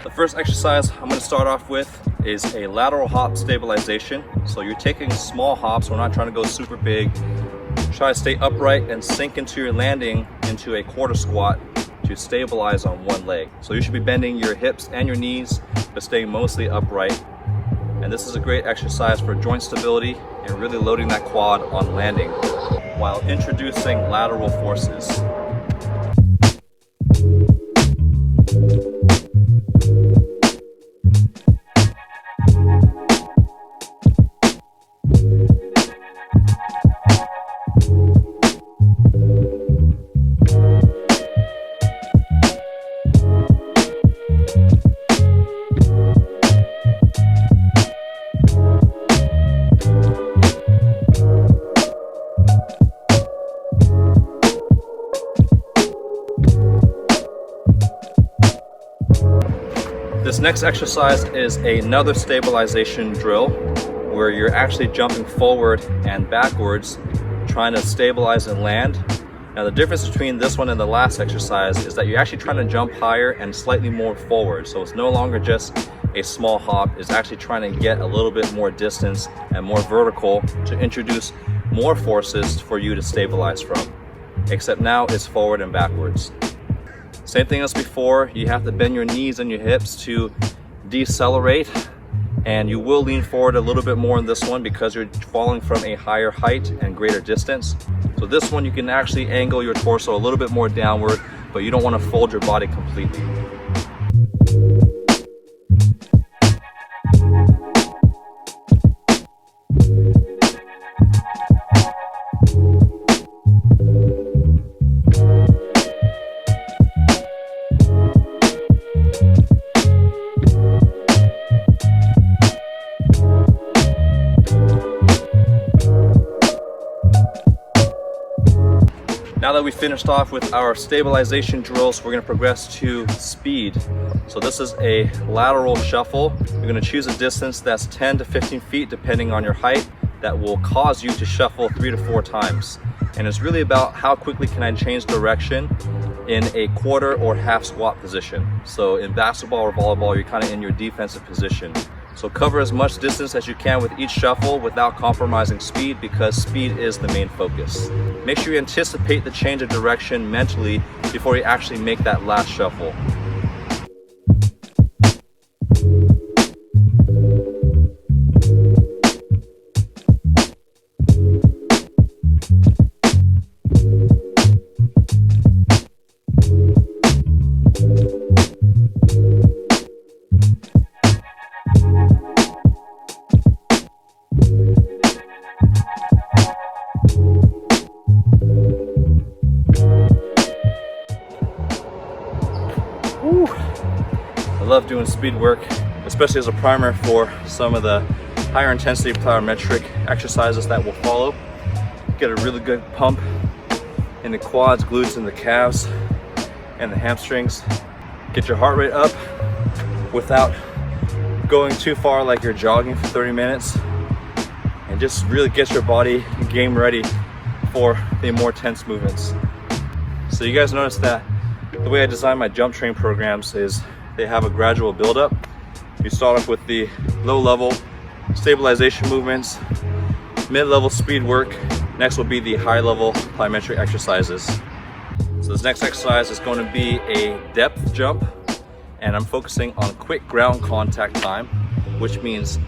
The first exercise I'm going to start off with is a lateral hop stabilization. So you're taking small hops, we're not trying to go super big. Try to stay upright and sink into your landing into a quarter squat to stabilize on one leg. So you should be bending your hips and your knees, but staying mostly upright. And this is a great exercise for joint stability and really loading that quad on landing while introducing lateral forces. This next exercise is another stabilization drill where you're actually jumping forward and backwards trying to stabilize and land. Now the difference between this one and the last exercise is that you're actually trying to jump higher and slightly more forward. So it's no longer just a small hop, it's actually trying to get a little bit more distance and more vertical to introduce more forces for you to stabilize from. Except now it's forward and backwards. Same thing as before, you have to bend your knees and your hips to decelerate, and you will lean forward a little bit more in this one because you're falling from a higher height and greater distance. So this one you can actually angle your torso a little bit more downward, but you don't want to fold your body completely. Now that we finished off with our stabilization drills, we're going to progress to speed. So this is a lateral shuffle. You're going to choose a distance that's 10 to 15 feet depending on your height that will cause you to shuffle 3 to 4 times. And it's really about how quickly can I change direction in a quarter or half squat position. So in basketball or volleyball, you're kind of in your defensive position. So cover as much distance as you can with each shuffle without compromising speed, because speed is the main focus. Make sure you anticipate the change of direction mentally before you actually make that last shuffle. I love doing speed work, especially as a primer for some of the higher intensity plyometric exercises that will follow. Get a really good pump in the quads, glutes, and the calves, and the hamstrings. Get your heart rate up without going too far like you're jogging for 30 minutes, and just really get your body game ready for the more tense movements. So you guys notice that the way I design my jump train programs is they have a gradual buildup. You start off with the low-level stabilization movements, mid-level speed work. Next will be the high-level plyometric exercises. So this next exercise is going to be a depth jump, and I'm focusing on quick ground contact time, which means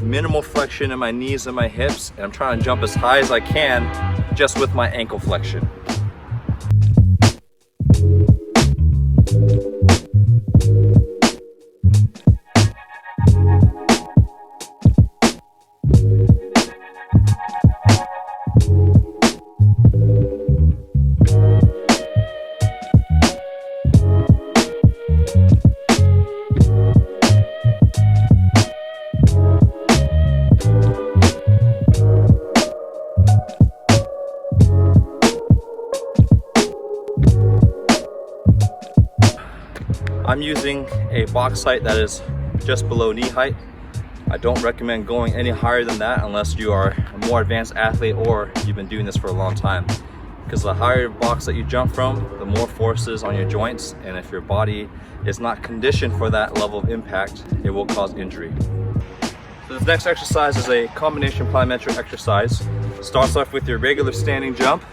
minimal flexion in my knees and my hips, and I'm trying to jump as high as I can just with my ankle flexion. I'm using a box height that is just below knee height. I don't recommend going any higher than that unless you are a more advanced athlete or you've been doing this for a long time. Because the higher box that you jump from, the more forces on your joints, and if your body is not conditioned for that level of impact, it will cause injury. So this next exercise is a combination plyometric exercise. Starts off with your regular standing jump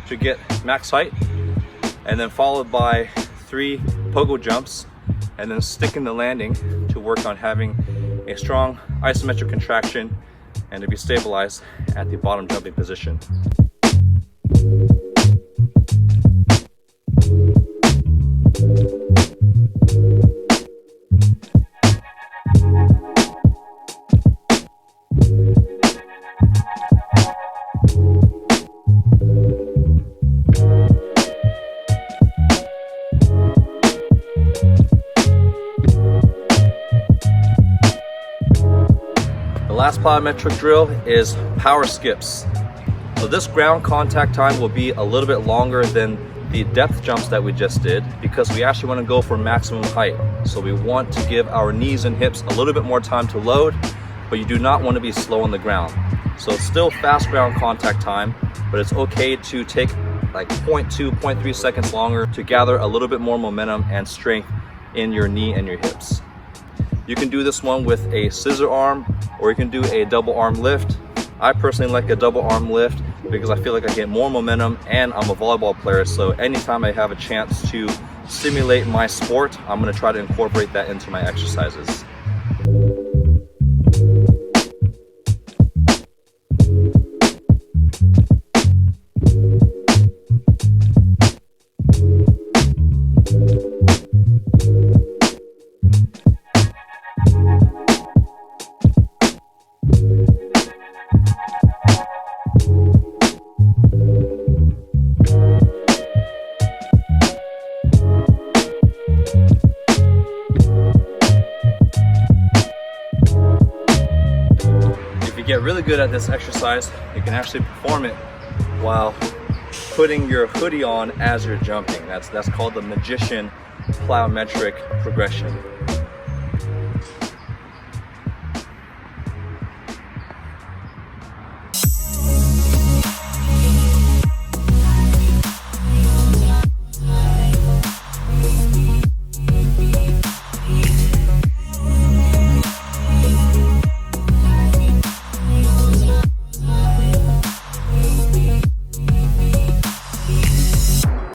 to get max height, and then followed by 3 pogo jumps, and then sticking the landing to work on having a strong isometric contraction and to be stabilized at the bottom jumping position. The last plyometric drill is power skips. So this ground contact time will be a little bit longer than the depth jumps that we just did, because we actually want to go for maximum height. So we want to give our knees and hips a little bit more time to load, but you do not want to be slow on the ground. So it's still fast ground contact time, but it's okay to take like 0.2, 0.3 seconds longer to gather a little bit more momentum and strength in your knee and your hips. You can do this one with a scissor arm, or you can do a double arm lift. I personally like a double arm lift because I feel like I get more momentum, and I'm a volleyball player, so anytime I have a chance to stimulate my sport, I'm going to try to incorporate that into my exercises. Get really good at this exercise, you can actually perform it while putting your hoodie on as you're jumping. That's called the magician plyometric progression.